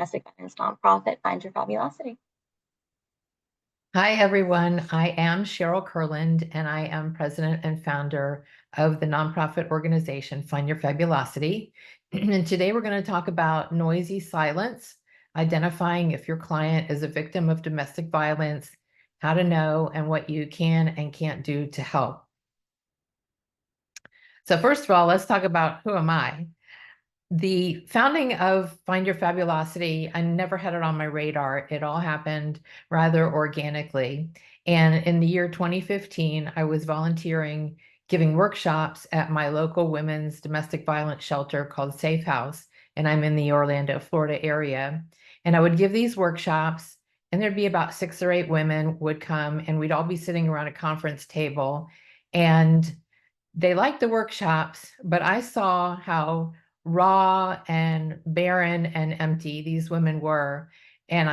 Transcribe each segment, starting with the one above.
domestic violence nonprofit, Find Your Fabulosity. Hi, everyone. I am Sheryl Kurland, and I am president and founder of the nonprofit organization Find Your Fabulosity. And today we're going to talk about noisy silence, identifying if your client is a victim of domestic violence, how to know, and what you can and can't do to help. So first of all, let's talk about who am I? The founding of Find Your Fabulosity, I never had it on my radar. It all happened rather organically. And in the year 2015, I was volunteering, giving workshops at my local women's domestic violence shelter called Safe House. And I'm in the Orlando, Florida area. And I would give these workshops, and there'd be about 6 or 8 women would come, and we'd all be sitting around a conference table. And they liked the workshops, but I saw how raw and barren and empty these women were. And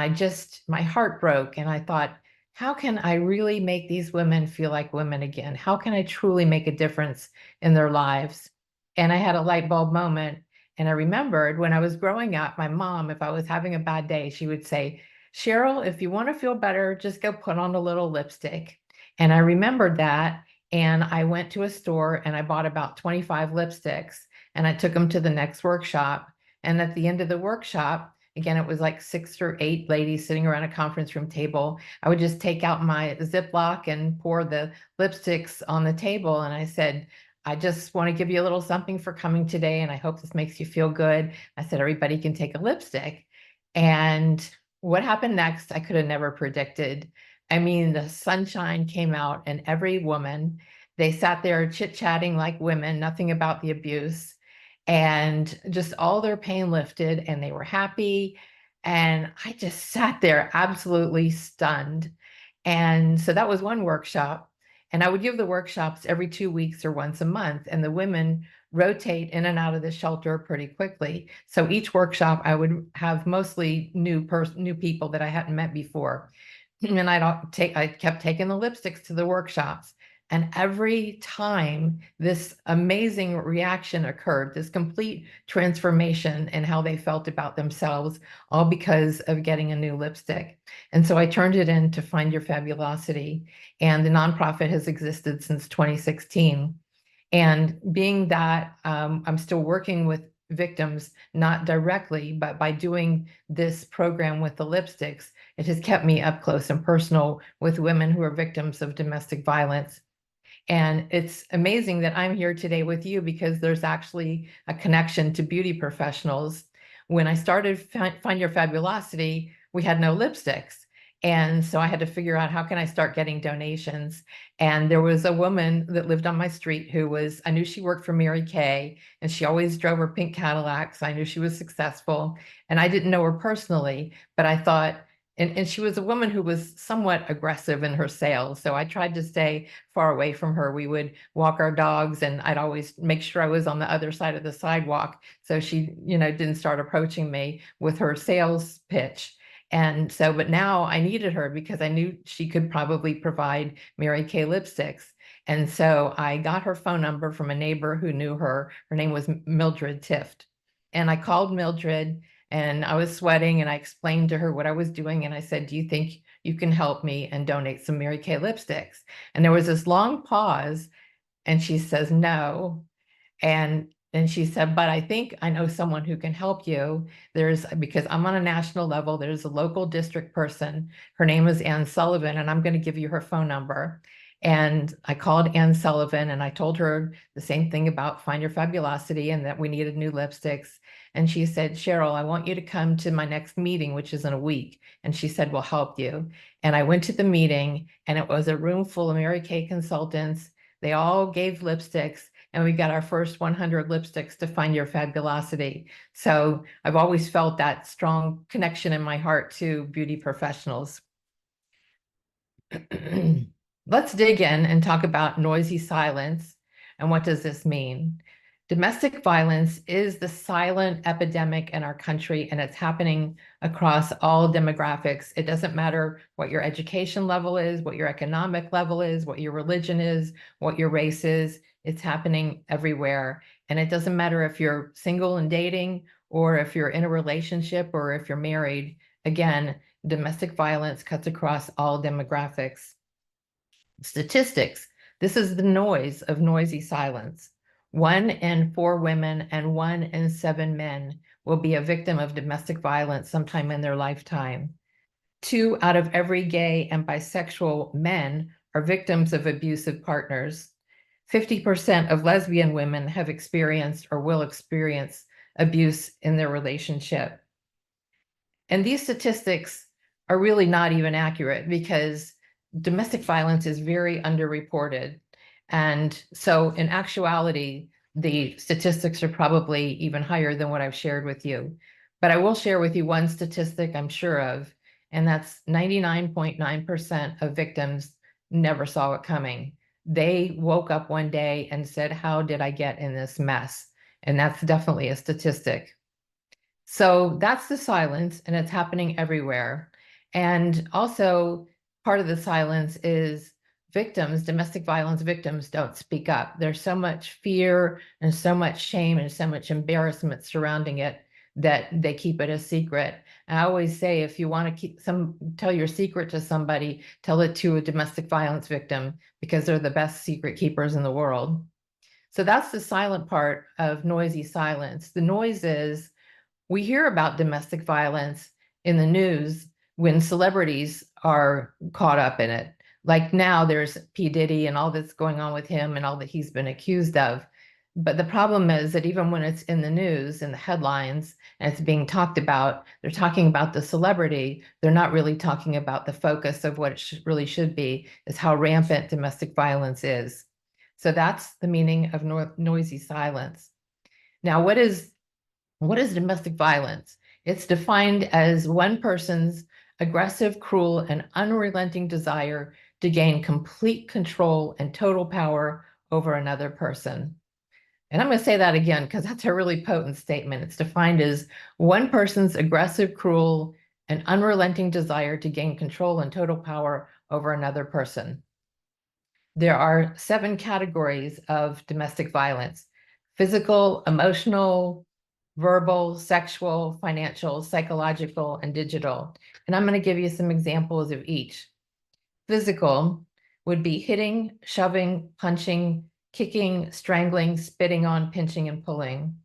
my heart broke. And I thought, how can I really make these women feel like women again? How can I truly make a difference in their lives? And I had a light bulb moment. And I remembered when I was growing up, my mom, if I was having a bad day, she would say, Sheryl, if you want to feel better, just go put on a little lipstick. And I remembered that. And I went to a store and I bought about 25 lipsticks and I took them to the next workshop. And at the end of the workshop, again, it was like 6 or 8 ladies sitting around a conference room table. I would just take out my Ziploc and pour the lipsticks on the table. And I said, I just want to give you a little something for coming today. And I hope this makes you feel good. I said, everybody can take a lipstick. And what happened next, I could have never predicted. I mean, the sunshine came out and every woman, they sat there chit-chatting like women, nothing about the abuse, and just all their pain lifted and they were happy. And I just sat there absolutely stunned. And so that was one workshop. And I would give the workshops every 2 weeks or once a month. And the women rotate in and out of the shelter pretty quickly. So each workshop, I would have mostly new people that I hadn't met before. And I kept taking the lipsticks to the workshops. And every time this amazing reaction occurred, this complete transformation in how they felt about themselves, all because of getting a new lipstick. And so I turned it into Find Your Fabulosity. And the nonprofit has existed since 2016. And being that I'm still working with victims, not directly, but by doing this program with the lipsticks, it has kept me up close and personal with women who are victims of domestic violence. And it's amazing that I'm here today with you because there's actually a connection to beauty professionals. When I started Find Your Fabulosity, we had no lipsticks. And so I had to figure out how can I start getting donations. And there was a woman that lived on my street I knew she worked for Mary Kay and she always drove her pink Cadillac. So I knew she was successful. And I didn't know her personally, but I thought, and she was a woman who was somewhat aggressive in her sales. So I tried to stay far away from her. We would walk our dogs and I'd always make sure I was on the other side of the sidewalk. So she, didn't start approaching me with her sales pitch. And so, but now I needed her because I knew she could probably provide Mary Kay lipsticks. And so I got her phone number from a neighbor who knew her. Her name was Mildred Tift. And I called Mildred and I was sweating and I explained to her what I was doing. And I said, do you think you can help me and donate some Mary Kay lipsticks? And there was this long pause and she says, no. And she said, but I think I know someone who can help you. Because I'm on a national level, there's a local district person. Her name is Ann Sullivan, and I'm going to give you her phone number. And I called Ann Sullivan and I told her the same thing about Find Your Fabulosity and that we needed new lipsticks. And she said, Sheryl, I want you to come to my next meeting, which is in a week. And she said, we'll help you. And I went to the meeting and it was a room full of Mary Kay consultants. They all gave lipsticks and we got our first 100 lipsticks to Find Your Fabulosity. So I've always felt that strong connection in my heart to beauty professionals. Let's dig in and talk about noisy silence. And what does this mean? Domestic violence is the silent epidemic in our country, and it's happening across all demographics. It doesn't matter what your education level is, what your economic level is, what your religion is, what your race is. It's happening everywhere. And it doesn't matter if you're single and dating or if you're in a relationship or if you're married. Again, domestic violence cuts across all demographics. Statistics. This is the noise of noisy silence. 1 in 4 women and 1 in 7 men will be a victim of domestic violence sometime in their lifetime. 2 out of every gay and bisexual men are victims of abusive partners. 50% of lesbian women have experienced or will experience abuse in their relationship. And these statistics are really not even accurate because domestic violence is very underreported. And so in actuality, the statistics are probably even higher than what I've shared with you. But I will share with you one statistic I'm sure of, and that's 99.9% of victims never saw it coming. They woke up one day and said, "How did I get in this mess?" And that's definitely a statistic. So that's the silence, and it's happening everywhere. And also, part of the silence is victims, domestic violence victims, don't speak up. There's so much fear and so much shame and so much embarrassment surrounding it that they keep it a secret. And I always say, if you want to tell your secret to somebody, tell it to a domestic violence victim, because they're the best secret keepers in the world. So that's the silent part of noisy silence. The noise is, we hear about domestic violence in the news when celebrities are caught up in it. Like now there's P. Diddy and all that's going on with him and all that he's been accused of. But the problem is that even when it's in the news, in the headlines, and it's being talked about, they're talking about the celebrity. They're not really talking about the focus of what it really should be, is how rampant domestic violence is. So that's the meaning of noisy silence. Now, what is domestic violence? It's defined as one person's aggressive, cruel, and unrelenting desire to gain complete control and total power over another person. And I'm going to say that again because that's a really potent statement. It's defined as one person's aggressive, cruel, and unrelenting desire to gain control and total power over another person. There are 7 categories of domestic violence: physical, emotional, verbal, sexual, financial, psychological, and digital. And I'm going to give you some examples of each. Physical would be hitting, shoving, punching, kicking, strangling, spitting on, pinching, and pulling.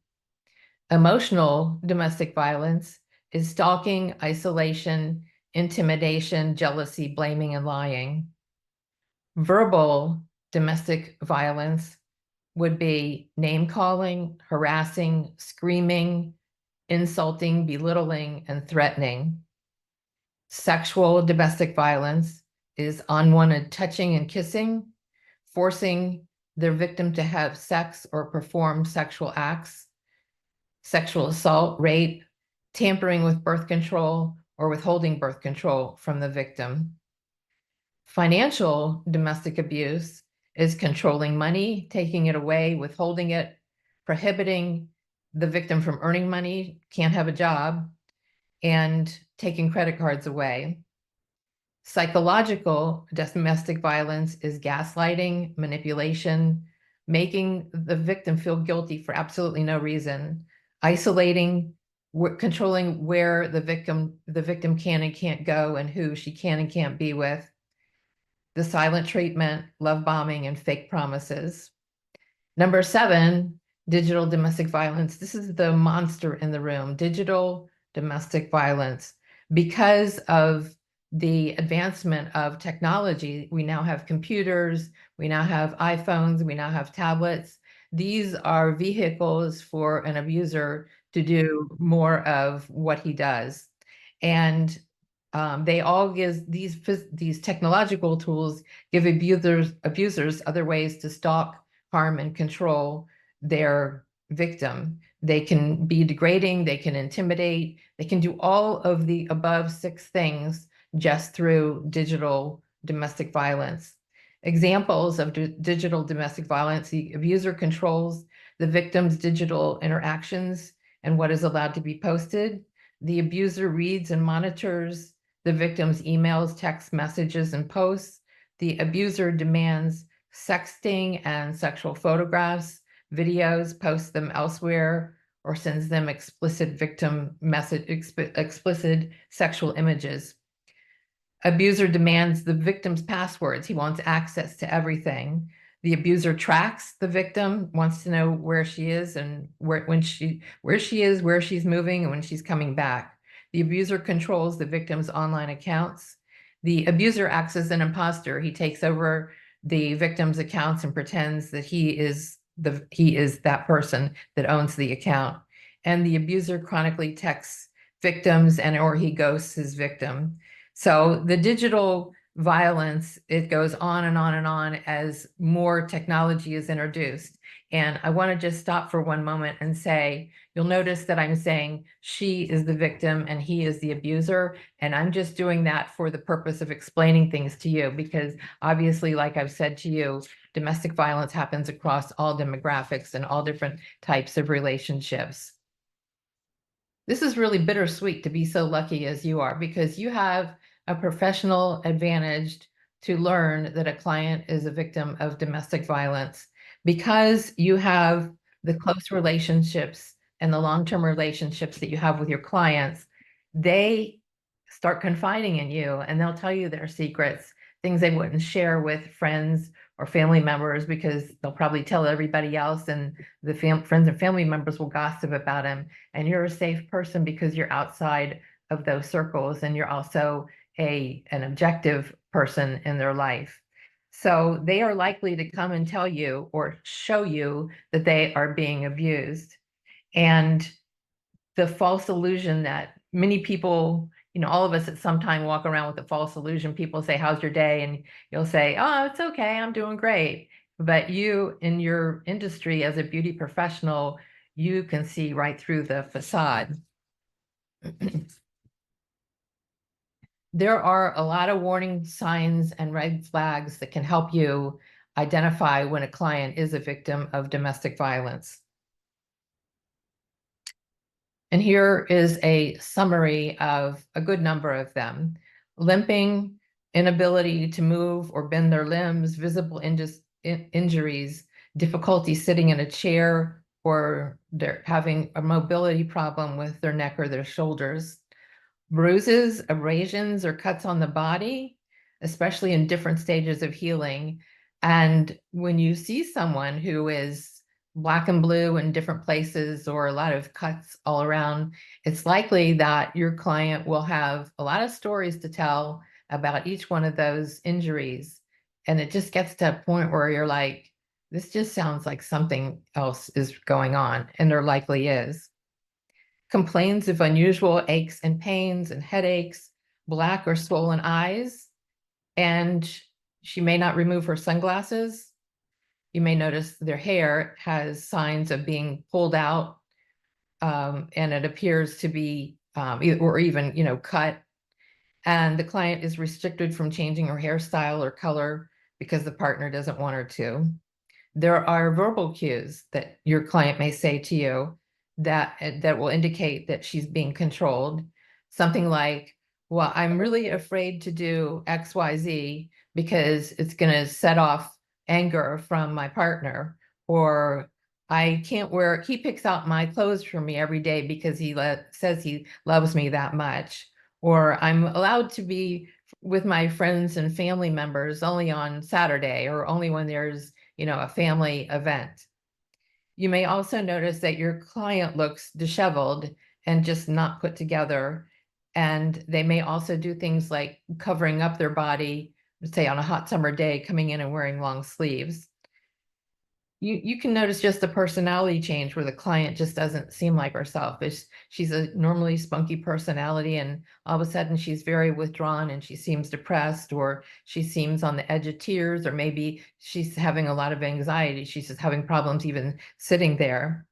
Emotional domestic violence is stalking, isolation, intimidation, jealousy, blaming, and lying. Verbal domestic violence would be name calling, harassing, screaming, insulting, belittling, and threatening. Sexual domestic violence is unwanted touching and kissing, forcing their victim to have sex or perform sexual acts, sexual assault, rape, tampering with birth control, or withholding birth control from the victim. Financial domestic abuse is controlling money, taking it away, withholding it, prohibiting the victim from earning money, can't have a job, and taking credit cards away. Psychological domestic violence is gaslighting, manipulation, making the victim feel guilty for absolutely no reason, isolating, controlling where the victim can and can't go and who she can and can't be with. The silent treatment, love bombing, and fake promises. Number 7, digital domestic violence. This is the monster in the room, digital domestic violence. Because of the advancement of technology, we now have computers, we now have iPhones, we now have tablets. These are vehicles for an abuser to do more of what he does. And they all give these technological tools give abusers other ways to stalk, harm, and control their victim. They can be degrading, they can intimidate, they can do all of the above 6 things just through digital domestic violence. Examples of digital domestic violence: the abuser controls the victim's digital interactions and what is allowed to be posted. The abuser reads and monitors the victim's emails, text messages, and posts. The abuser demands sexting and sexual photographs, videos, posts them elsewhere, or sends them explicit victim message, explicit sexual images. Abuser demands the victim's passwords. He wants access to everything. The abuser tracks the victim, wants to know where she is and where she is, where she's moving, and when she's coming back. The abuser controls the victim's online accounts. The abuser acts as an imposter. He takes over the victim's accounts and pretends that he is that person that owns the account. And the abuser chronically texts victims or he ghosts his victim. So the digital violence, it goes on and on and on as more technology is introduced. And I want to just stop for one moment and say, you'll notice that I'm saying she is the victim and he is the abuser. And I'm just doing that for the purpose of explaining things to you, because obviously, like I've said to you, domestic violence happens across all demographics and all different types of relationships. This is really bittersweet to be so lucky as you are, because you have a professional advantage to learn that a client is a victim of domestic violence, because you have the close relationships and the long-term relationships that you have with your clients. They start confiding in you and they'll tell you their secrets, things they wouldn't share with friends or family members, because they'll probably tell everybody else and the friends and family members will gossip about him. And you're a safe person because you're outside of those circles and you're also an objective person in their life. So they are likely to come and tell you or show you that they are being abused. And the false illusion that many people, all of us at some time walk around with the false illusion. People say, how's your day? And you'll say, oh, it's okay, I'm doing great. But you, in your industry as a beauty professional, you can see right through the facade. There are a lot of warning signs and red flags that can help you identify when a client is a victim of domestic violence. And here is a summary of a good number of them. Limping, inability to move or bend their limbs, visible injuries, difficulty sitting in a chair, or they're having a mobility problem with their neck or their shoulders. Bruises, abrasions, or cuts on the body, especially in different stages of healing. And when you see someone who is black and blue in different places or a lot of cuts all around, it's likely that your client will have a lot of stories to tell about each one of those injuries. And it just gets to a point where you're like, this just sounds like something else is going on, and there likely is. Complains of unusual aches and pains and headaches, black or swollen eyes, and she may not remove her sunglasses. You may notice their hair has signs of being pulled out, and it appears to be or even cut. And the client is restricted from changing her hairstyle or color because the partner doesn't want her to. There are verbal cues that your client may say to you that will indicate that she's being controlled. Something like, well, I'm really afraid to do XYZ because it's going to set off anger from my partner. Or I can't he picks out my clothes for me every day because he says he loves me that much. Or I'm allowed to be with my friends and family members only on Saturday, or only when there's a family event. You may also notice that your client looks disheveled and just not put together. And they may also do things like covering up their body, say on a hot summer day, coming in and wearing long sleeves. You can notice just a personality change where the client just doesn't seem like herself. She's a normally spunky personality, and all of a sudden she's very withdrawn and she seems depressed, or she seems on the edge of tears, or maybe she's having a lot of anxiety. She's just having problems even sitting there.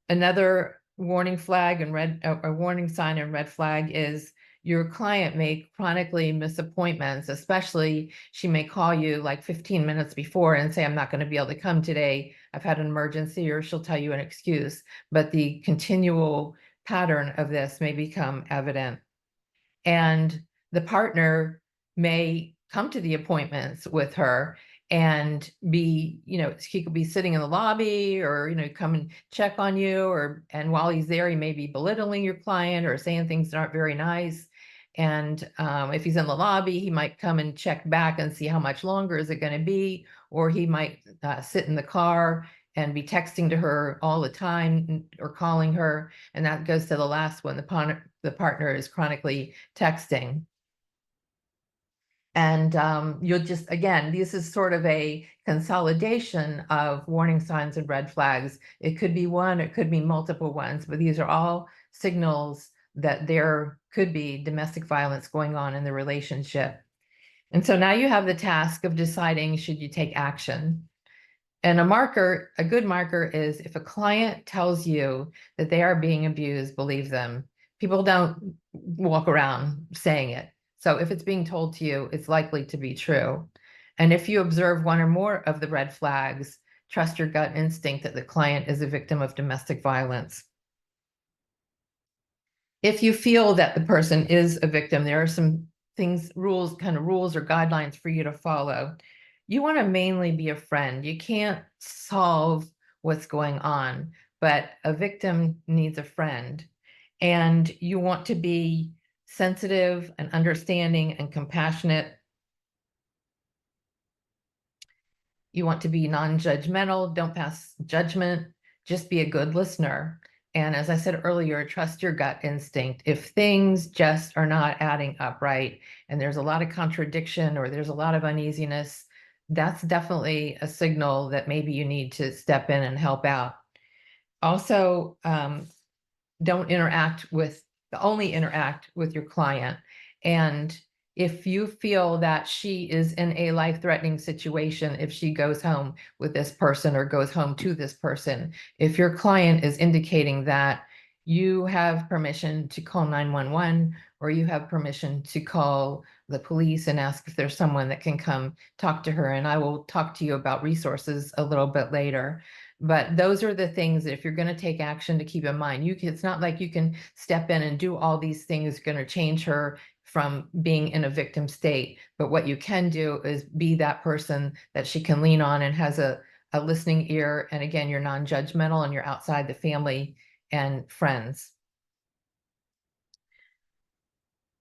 Another warning flag and a warning sign and red flag is your client may chronically miss appointments. Especially, she may call you like 15 minutes before and say, I'm not going to be able to come today, I've had an emergency, or she'll tell you an excuse. But the continual pattern of this may become evident. And the partner may come to the appointments with her and be, he could be sitting in the lobby, or, come and check on you, and while he's there, he may be belittling your client or saying things that aren't very nice. And if he's in the lobby, he might come and check back and see how much longer is it going to be, or he might sit in the car and be texting to her all the time or calling her. And that goes to the last one, the partner is chronically texting. And you'll just, again, this is sort of a consolidation of warning signs and red flags. It could be one, it could be multiple ones, but these are all signals that there could be domestic violence going on in the relationship. And so now you have the task of deciding, should you take action? And a good marker is if a client tells you that they are being abused, believe them. People don't walk around saying it. So if it's being told to you, it's likely to be true. And if you observe one or more of the red flags, trust your gut instinct that the client is a victim of domestic violence. If you feel that the person is a victim, there are some rules or guidelines for you to follow. You want to mainly be a friend. You can't solve what's going on, but a victim needs a friend. And you want to be sensitive and understanding and compassionate. You want to be non-judgmental. Don't pass judgment. Just be a good listener. And as I said earlier, trust your gut instinct. If things just are not adding up right, and there's a lot of contradiction or there's a lot of uneasiness, that's definitely a signal that maybe you need to step in and help out. Also, don't only interact with your client. And if you feel that she is in a life-threatening situation, if she goes home with this person or goes home to this person, if your client is indicating that, you have permission to call 911, or you have permission to call the police and ask if there's someone that can come talk to her. And I will talk to you about resources a little bit later. But those are the things that if you're going to take action, to keep in mind. It's not like you can step in and do all these things going to change her from being in a victim state. But what you can do is be that person that she can lean on and has a listening ear. And again, you're non-judgmental and you're outside the family and friends.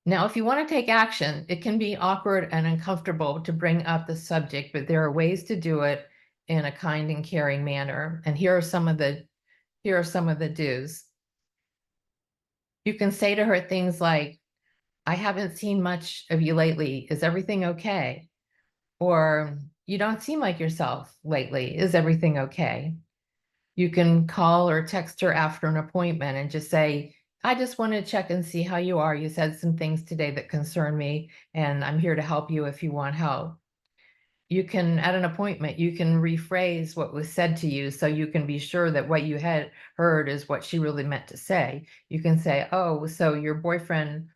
Now, if you want to take action, it can be awkward and uncomfortable to bring up the subject, but there are ways to do it in a kind and caring manner. And here are some of the do's. You can say to her things like, I haven't seen much of you lately. Is everything okay? Or, you don't seem like yourself lately. Is everything okay? You can call or text her after an appointment and just say, I just wanted to check and see how you are. You said some things today that concern me, and I'm here to help you if you want help. You can, at an appointment, you can rephrase what was said to you so you can be sure that what you had heard is what she really meant to say. You can say, oh, so your boyfriend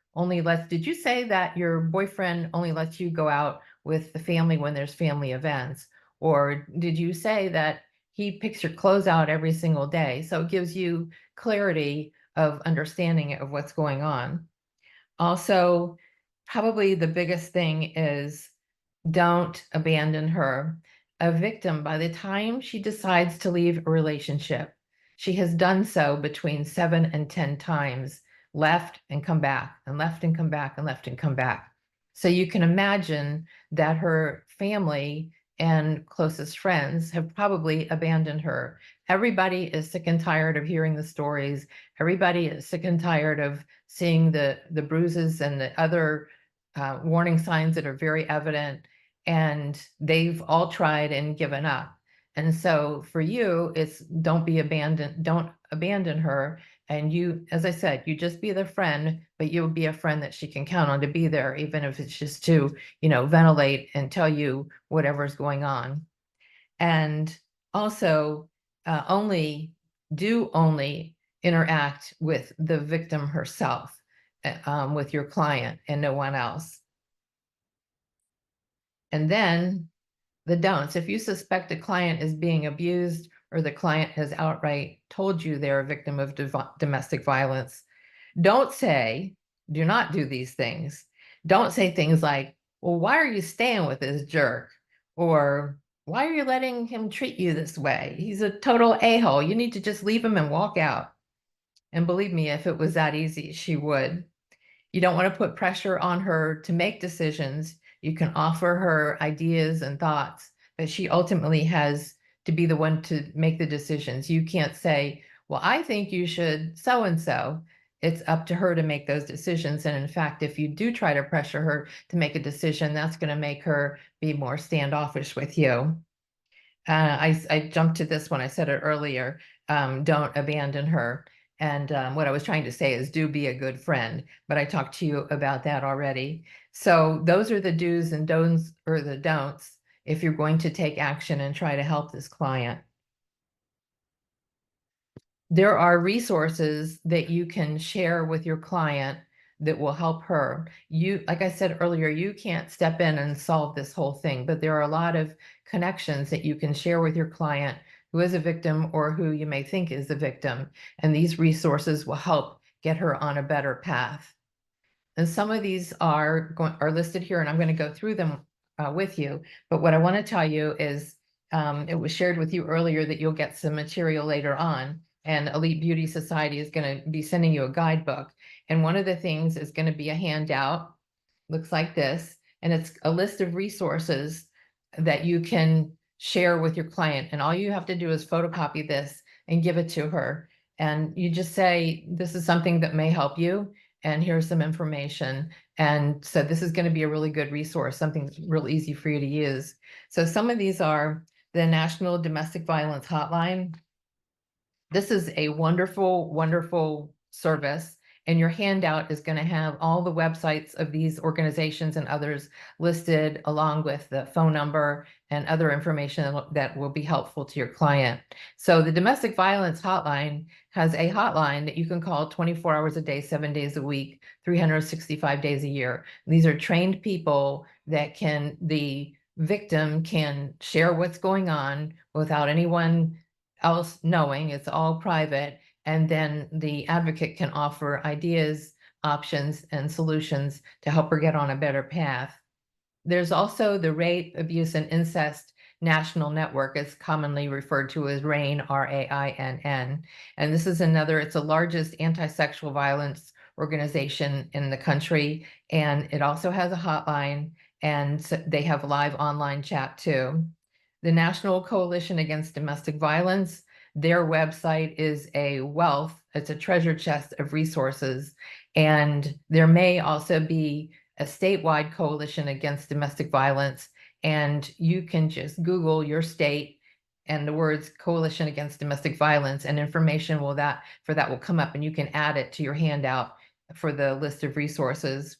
did you say that your boyfriend only lets you go out with the family when there's family events? Or did you say that he picks your clothes out every single day? So it gives you clarity of understanding of what's going on. Also, probably the biggest thing is, don't abandon her. A victim, by the time she decides to leave a relationship, she has done so between 7 and 10 times, left and come back, and left and come back, and left and come back. So you can imagine that her family and closest friends have probably abandoned her. Everybody is sick and tired of hearing the stories. Everybody is sick and tired of seeing the bruises and the other warning signs that are very evident, and they've all tried and given up. And so for you, it's don't abandon her. And you, as I said, you just be the friend, but you'll be a friend that she can count on to be there, even if it's just to, ventilate and tell you whatever's going on. And also only interact with the victim herself, with your client and no one else. And then the don'ts. If you suspect a client is being abused, or the client has outright told you they're a victim of domestic violence, do not do these things. Don't say things like, well, why are you staying with this jerk? Or why are you letting him treat you this way? He's a total a-hole. You need to just leave him and walk out. And believe me, if it was that easy, she would. You don't want to put pressure on her to make decisions. You can offer her ideas and thoughts, but she ultimately has to be the one to make the decisions. You can't say, well, I think you should so and so. It's up to her to make those decisions. And in fact, if you do try to pressure her to make a decision, that's going to make her be more standoffish with you. I jumped to this when I said it earlier. Don't abandon her. And what I was trying to say is do be a good friend, but I talked to you about that already. So those are the do's and don'ts, or the don'ts, if you're going to take action and try to help this client. There are resources that you can share with your client that will help her. You, like I said earlier, you can't step in and solve this whole thing, but there are a lot of connections that you can share with your client who is a victim or who you may think is a victim. And these resources will help get her on a better path. And some of these are listed here, and I'm going to go through them with you. But what I want to tell you is it was shared with you earlier that you'll get some material later on. And Elite Beauty Society is going to be sending you a guidebook. And one of the things is going to be a handout, looks like this. And it's a list of resources that you can share with your client. And all you have to do is photocopy this and give it to her. And you just say, this is something that may help you, and here's some information. And so this is going to be a really good resource, something that's real easy for you to use. So some of these are the National Domestic Violence Hotline. This is a wonderful, wonderful service. And your handout is going to have all the websites of these organizations and others listed, along with the phone number and other information that will be helpful to your client. So the Domestic Violence Hotline has a hotline that you can call 24 hours a day, 7 days a week, 365 days a year. These are trained people that the victim can share what's going on without anyone else knowing. It's all private. And then the advocate can offer ideas, options, and solutions to help her get on a better path. There's also the Rape, Abuse, and Incest National Network. It's commonly referred to as RAINN, RAINN. And this is it's the largest anti-sexual violence organization in the country. And it also has a hotline, and they have live online chat too. The National Coalition Against Domestic Violence, their website is a wealth, it's a treasure chest of resources. And there may also be a statewide coalition against domestic violence. And you can just Google your state and the words Coalition Against Domestic Violence, and information will come up, and you can add it to your handout for the list of resources.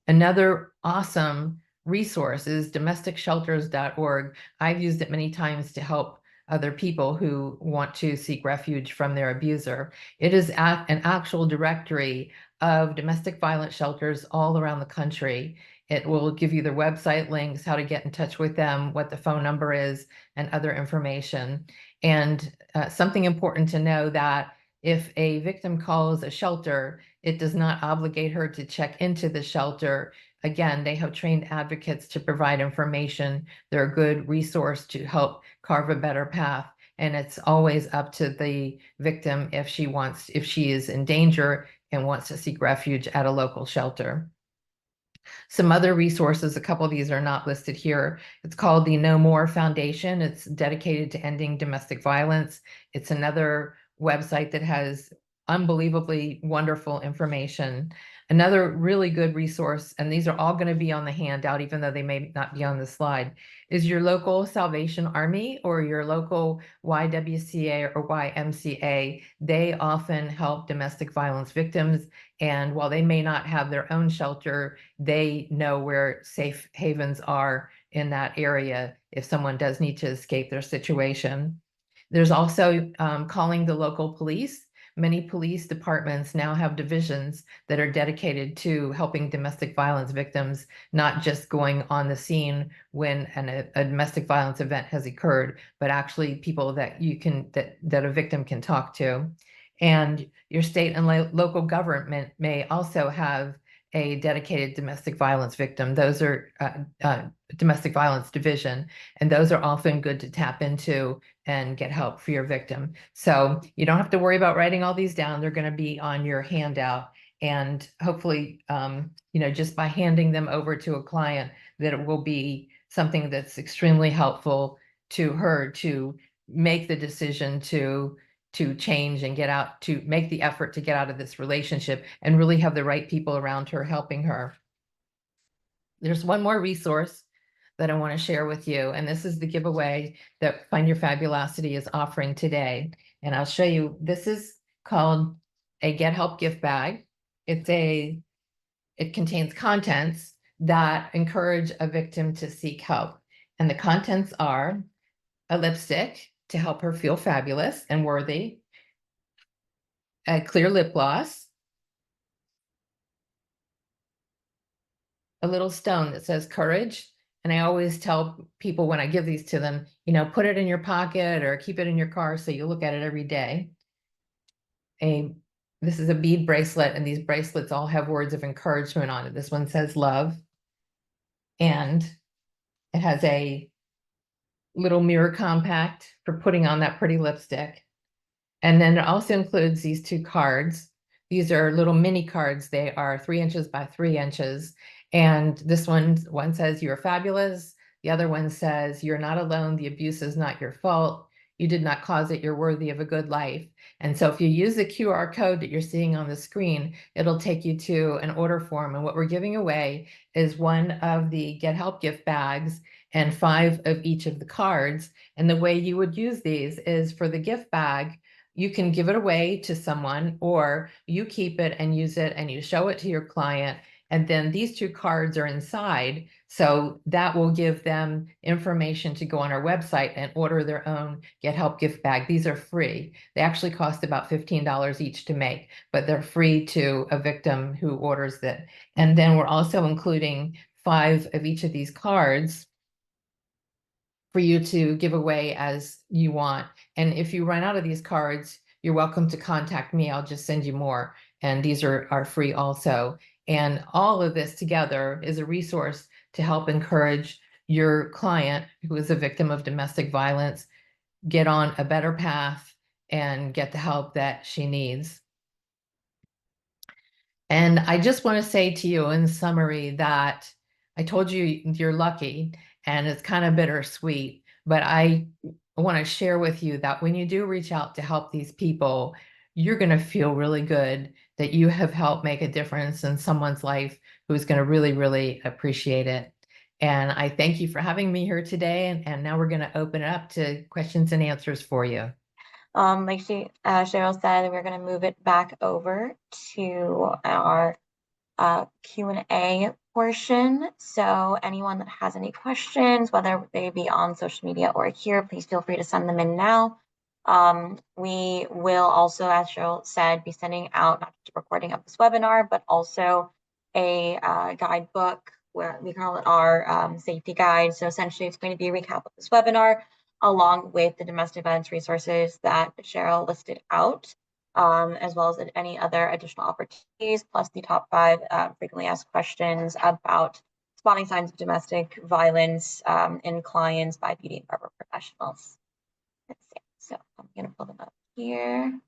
Another awesome resource is domesticshelters.org. I've used it many times to help other people who want to seek refuge from their abuser. It is an actual directory of domestic violence shelters all around the country. It will give you their website links, how to get in touch with them, what the phone number is, and other information. And something important to know, that if a victim calls a shelter, it does not obligate her to check into the shelter. Again, they have trained advocates to provide information. They're a good resource to help carve a better path. And it's always up to the victim if she is in danger and wants to seek refuge at a local shelter. Some other resources, a couple of these are not listed here. It's called the No More Foundation. It's dedicated to ending domestic violence. It's another website that has unbelievably wonderful information. Another really good resource, and these are all going to be on the handout, even though they may not be on the slide, is your local Salvation Army or your local YWCA or YMCA. They often help domestic violence victims. And while they may not have their own shelter, they know where safe havens are in that area if someone does need to escape their situation. There's also calling the local police. Many police departments now have divisions that are dedicated to helping domestic violence victims, not just going on the scene when a domestic violence event has occurred, but actually people that a victim can talk to. And your state and local government may also have a dedicated domestic violence victim. Those are domestic violence division, and those are often good to tap into and get help for your victim. So you don't have to worry about writing all these down. They're going to be on your handout. And hopefully, just by handing them over to a client, that it will be something that's extremely helpful to her to make the decision to change and get out, to make the effort to get out of this relationship and really have the right people around her helping her. There's one more resource that I want to share with you, and this is the giveaway that Find Your Fabulosity is offering today. And I'll show you, this is called a Get Help gift bag. It contains contents that encourage a victim to seek help. And the contents are a lipstick to help her feel fabulous and worthy, a clear lip gloss, a little stone that says courage. And I always tell people when I give these to them, put it in your pocket or keep it in your car so you look at it every day. This is a bead bracelet, and these bracelets all have words of encouragement on it. This one says love, and it has a little mirror compact for putting on that pretty lipstick. And then it also includes these 2 cards. These are little mini cards. They are 3 inches by 3 inches. And this one says, "You're fabulous." The other one says, "You're not alone. The abuse is not your fault. You did not cause it. You're worthy of a good life." And so if you use the QR code that you're seeing on the screen, it'll take you to an order form. And what we're giving away is one of the Get Help gift bags and 5 of each of the cards. And the way you would use these is for the gift bag, you can give it away to someone, or you keep it and use it and you show it to your client. And then these 2 cards are inside. So that will give them information to go on our website and order their own Get Help gift bag. These are free. They actually cost about $15 each to make, but they're free to a victim who orders that. And then we're also including 5 of each of these cards for you to give away as you want. And if you run out of these cards, you're welcome to contact me. I'll just send you more. And these are free also. And all of this together is a resource to help encourage your client who is a victim of domestic violence get on a better path and get the help that she needs. And I just want to say to you in summary that I told you you're lucky, and it's kind of bittersweet, but I want to share with you that when you do reach out to help these people, you're going to feel really good that you have helped make a difference in someone's life who's going to really, really appreciate it. And I thank you for having me here today. And now we're going to open it up to questions and answers for you. Like Cheryl said, we're going to move it back over to our Q&A portion. So anyone that has any questions, whether they be on social media or here, please feel free to send them in now. We will also, as Cheryl said, be sending out not just a recording of this webinar, but also a guidebook where we call it our safety guide. So essentially, it's going to be a recap of this webinar along with the domestic violence resources that Cheryl listed out, as well as any other additional opportunities, plus the top 5 frequently asked questions about spotting signs of domestic violence in clients by beauty and barber professionals. Let's see. So I'm going to pull them up here.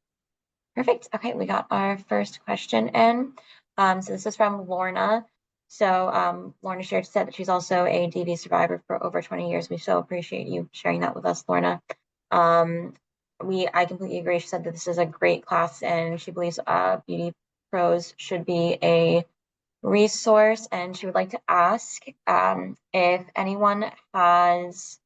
Perfect. Okay, we got our first question in. So this is from Lorna. So Lorna said that she's also a DV survivor for over 20 years. We so appreciate you sharing that with us, Lorna. I completely agree. She said that this is a great class, and she believes Beauty Pros should be a resource. And she would like to ask if anyone has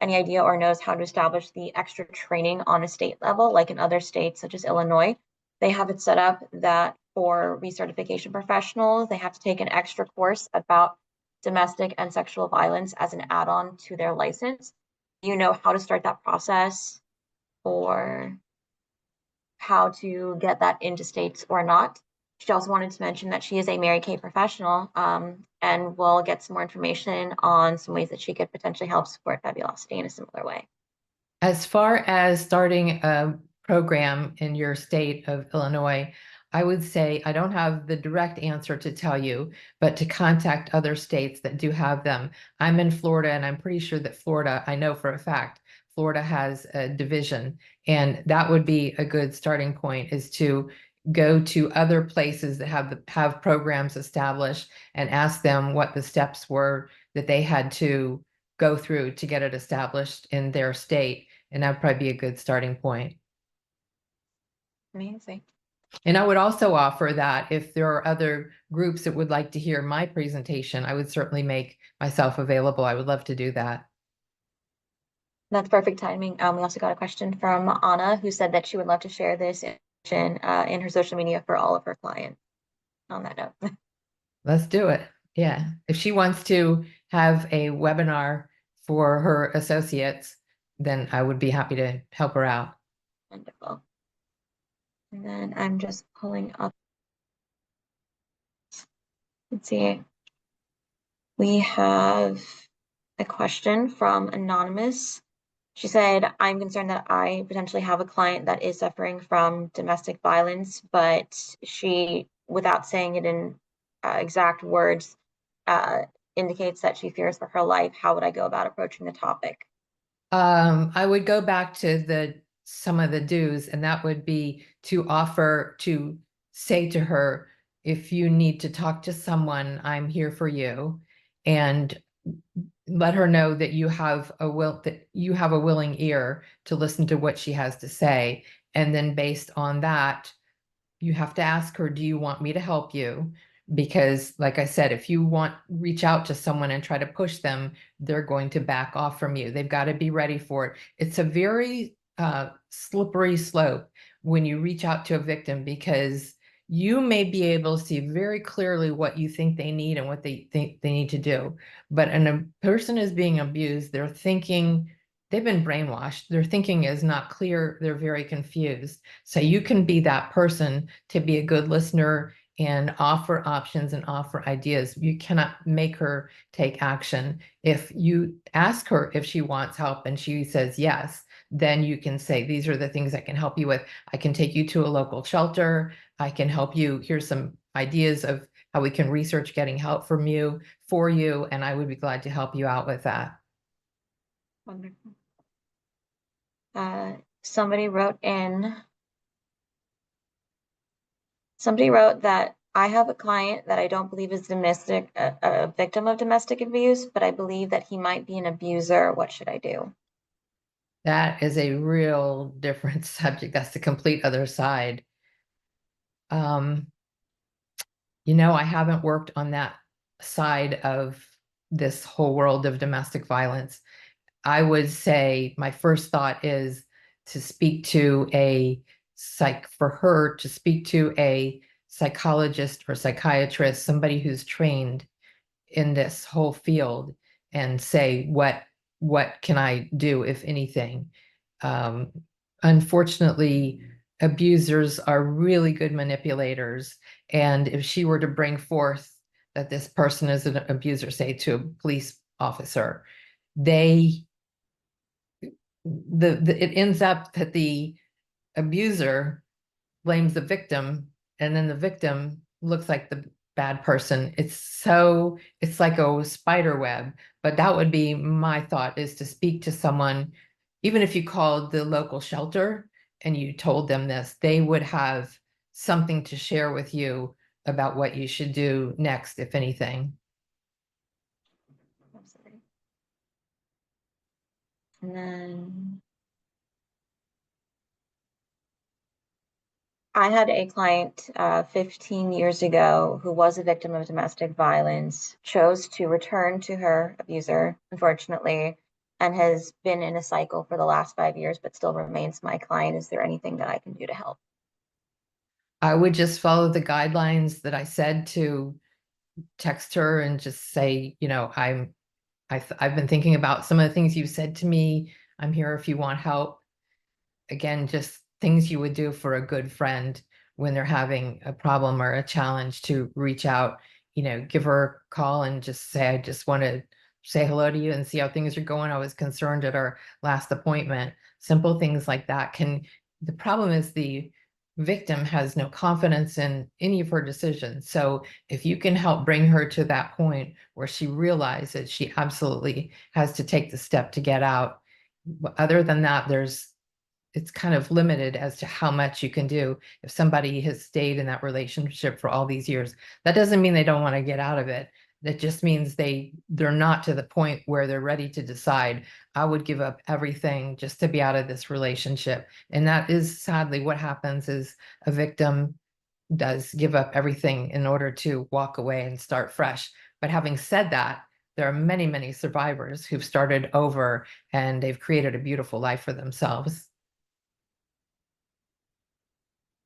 any idea or knows how to establish the extra training on a state level, like in other states such as Illinois. They have it set up that for recertification professionals, they have to take an extra course about domestic and sexual violence as an add-on to their license. Do you know how to start that process, or how to get that into states or not? She also wanted to mention that she is a Mary Kay professional, and we'll get some more information on some ways that she could potentially help support Fabulosity in a similar way. As far as starting a program in your state of Illinois, I would say I don't have the direct answer to tell you, but to contact other states that do have them. I'm in Florida, and I'm pretty sure that Florida, I know for a fact, Florida has a division, and that would be a good starting point, is to go to other places that have programs established and ask them what the steps were that they had to go through to get it established in their state. And that would probably be a good starting point. Amazing. And I would also offer that if there are other groups that would like to hear my presentation, I would certainly make myself available. I would love to do that. That's perfect timing. We also got a question from Anna, who said that she would love to share this information in her social media for all of her clients. On that note. Let's do it. Yeah. If she wants to have a webinar for her associates, then I would be happy to help her out. Wonderful. And then I'm just pulling up. Let's see. We have a question from Anonymous. She said, I'm concerned that I potentially have a client that is suffering from domestic violence, but she, without saying it in exact words, uh, indicates that she fears for her life. How would I go about approaching the topic? I would go back to some of the do's, and that would be to offer to say to her, if you need to talk to someone, I'm here for you, and let her know that you have a willing ear to listen to what she has to say. And then based on that, you have to ask her, do you want me to help you? Because like I said, if you reach out to someone and try to push them, they're going to back off from you. They've got to be ready for it. It's a very slippery slope when you reach out to a victim, because you may be able to see very clearly what you think they need and what they think they need to do. But when a person is being abused, they're thinking, they've been brainwashed. Their thinking is not clear. They're very confused. So you can be that person to be a good listener and offer options and offer ideas. You cannot make her take action. If you ask her if she wants help and she says yes, then you can say, these are the things I can help you with. I can take you to a local shelter. I can help you. Here's some ideas of how we can research getting help from you for you. And I would be glad to help you out with that. Wonderful. Somebody wrote that I have a client that I don't believe is a victim of domestic abuse, but I believe that he might be an abuser. What should I do? That is a real different subject. That's the complete other side. Um, I haven't worked on that side of this whole world of domestic violence. I would say my first thought is to speak to for her to speak to a psychologist or psychiatrist, somebody who's trained in this whole field, and say, what can I do, if anything? Um, Unfortunately, abusers are really good manipulators. And if she were to bring forth that this person is an abuser, say to a police officer, it ends up that the abuser blames the victim, and then the victim looks like the bad person. It's like a spider web. But that would be my thought, is to speak to someone. Even if you called the local shelter and you told them this, they would have something to share with you about what you should do next, if anything. Absolutely. And then I had a client 15 years ago who was a victim of domestic violence, chose to return to her abuser, unfortunately, and has been in a cycle for the last 5 years, but still remains my client. Is there anything that I can do to help? I would just follow the guidelines that I said, to text her and just say, I've been thinking about some of the things you've said to me. I'm here if you want help. Again, just things you would do for a good friend when they're having a problem or a challenge, to reach out, give her a call and just say, I just want to say hello to you and see how things are going. I was concerned at our last appointment. Simple things like that the problem is victim has no confidence in any of her decisions. So if you can help bring her to that point where she realizes she absolutely has to take the step to get out, other than that, it's kind of limited as to how much you can do. If somebody has stayed in that relationship for all these years, that doesn't mean they don't want to get out of it. That just means they're not to the point where they're ready to decide, I would give up everything just to be out of this relationship. And that is sadly what happens, is a victim does give up everything in order to walk away and start fresh. But having said that, there are many, many survivors who've started over and they've created a beautiful life for themselves.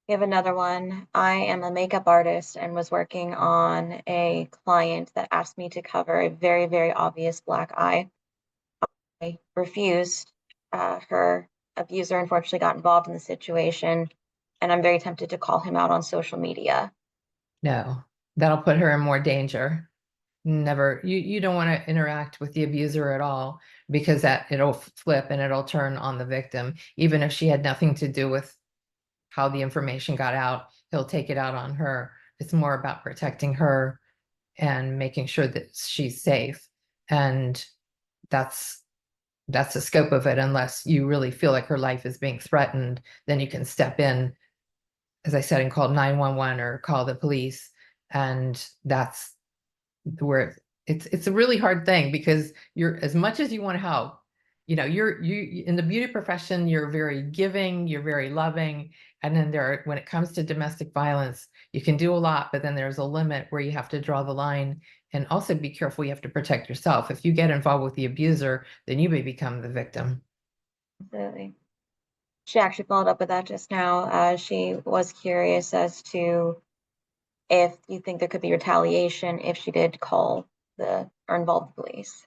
We have another one. I am a makeup artist and was working on a client that asked me to cover a very, very obvious black eye. I refused. Her abuser unfortunately got involved in the situation, and I'm very tempted to call him out on social media. No, that'll put her in more danger. Never, you don't want to interact with the abuser at all, because that it'll flip and it'll turn on the victim. Even if she had nothing to do with how the information got out, he'll take it out on her. It's more about protecting her and making sure that she's safe. And that's that's the scope of it. Unless you really feel like her life is being threatened, then you can step in, as I said, and call 911 or call the police. And that's where it's a really hard thing, because you're, as much as you want to help, you in the beauty profession, you're very giving, you're very loving. And then when it comes to domestic violence, you can do a lot, but then there's a limit where you have to draw the line. And also be careful, you have to protect yourself. If you get involved with the abuser, then you may become the victim. Absolutely. She actually followed up with that just now. She was curious as to if you think there could be retaliation if she did call or involve the police.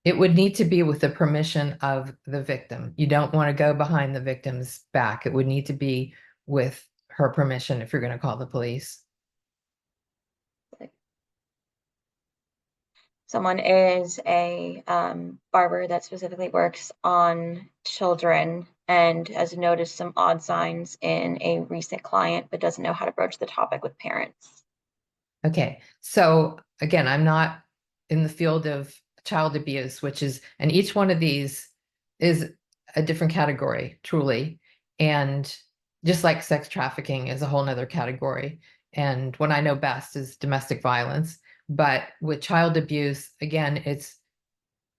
It would need to be with the permission of the victim. You don't want to go behind the victim's back. It would need to be with her permission if you're going to call the police. Someone is a barber that specifically works on children and has noticed some odd signs in a recent client, but doesn't know how to broach the topic with parents. Okay, so again, I'm not in the field of child abuse, and each one of these is a different category, truly. And just like sex trafficking is a whole nother category. And what I know best is domestic violence. But with child abuse, again,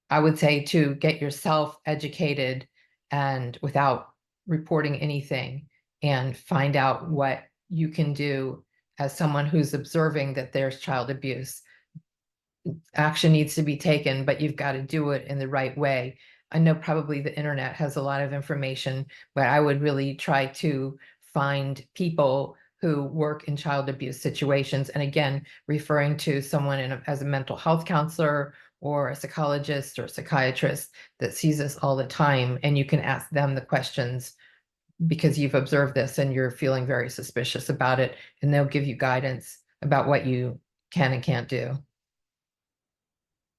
I would say, to get yourself educated and without reporting anything, and find out what you can do as someone who's observing that there's child abuse. Action needs to be taken, but you've got to do it in the right way. I know probably the internet has a lot of information, but I would really try to find people who work in child abuse situations. And again, referring to someone as a mental health counselor or a psychologist or psychiatrist that sees this all the time. And you can ask them the questions because you've observed this and you're feeling very suspicious about it. And they'll give you guidance about what you can and can't do.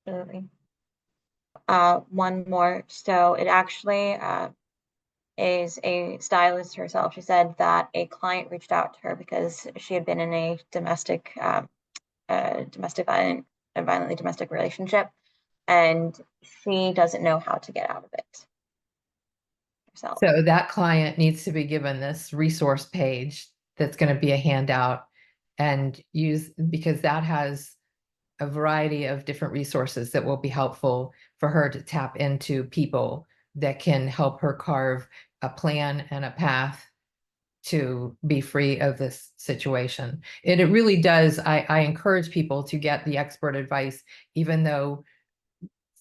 Absolutely. One more. So it actually is a stylist herself. She said that a client reached out to her because she had been in a domestic violently domestic relationship, and she doesn't know how to get out of it herself. So that client needs to be given this resource page that's going to be a handout and use, because that has a variety of different resources that will be helpful for her to tap into, people that can help her carve a plan and a path to be free of this situation. And it really does. I encourage people to get the expert advice, even though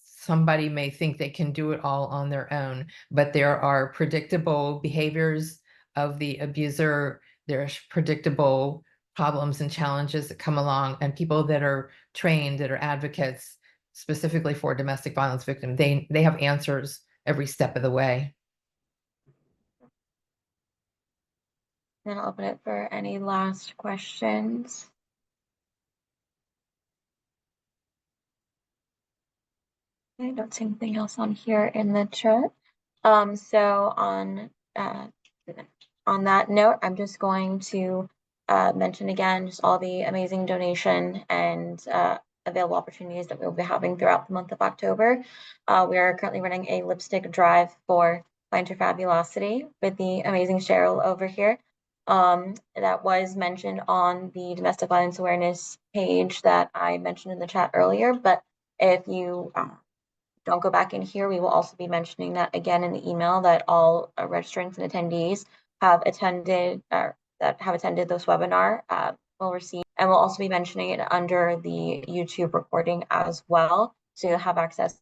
somebody may think they can do it all on their own, but there are predictable behaviors of the abuser. There's predictable problems and challenges that come along, and people that are trained, that are advocates specifically for domestic violence victims, they have answers every step of the way. Then I'll open it for any last questions. I don't see anything else on here in the chat. So on on that note, I'm just going to mention again just all the amazing donation and available opportunities that we'll be having throughout the month of October. We are currently running a lipstick drive for Find Your Fabulosity with the amazing Cheryl over here. That was mentioned on the domestic violence awareness page that I mentioned in the chat earlier. But if you don't go back in here, we will also be mentioning that again in the email that all registrants and attendees have attended this webinar will receive, and we'll also be mentioning it under the YouTube recording as well. So you'll have access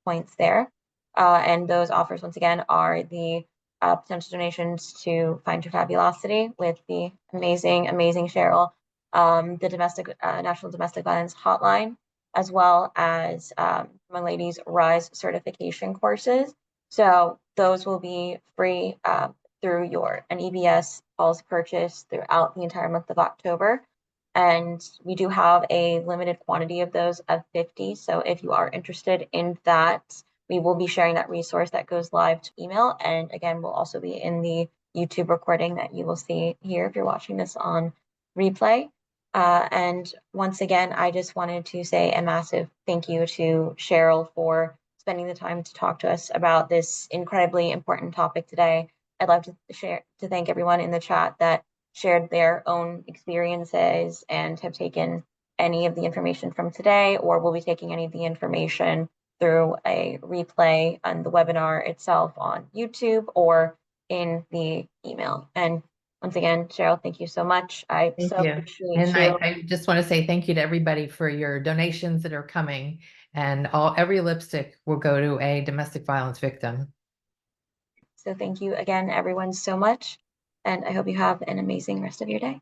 points there. And those offers, once again, are the potential donations to Find Your Fabulosity with the amazing, amazing Cheryl, the National Domestic Violence Hotline, as well as my ladies' RISE certification courses. So those will be free through an EBS policy purchase throughout the entire month of October. And we do have a limited quantity of those of 50. So if you are interested in that, we will be sharing that resource that goes live to email. And again, we'll also be in the YouTube recording that you will see here if you're watching this on replay. And once again, I just wanted to say a massive thank you to Cheryl for spending the time to talk to us about this incredibly important topic today. I'd love to thank everyone in the chat that shared their own experiences and have taken any of the information from today, or will be taking any of the information through a replay on the webinar itself on YouTube or in the email. And once again, Cheryl, thank you so much. I Thank so you. appreciate And you. I just want to say thank you to everybody for your donations that are coming. And every lipstick will go to a domestic violence victim. So thank you again, everyone, so much. And I hope you have an amazing rest of your day.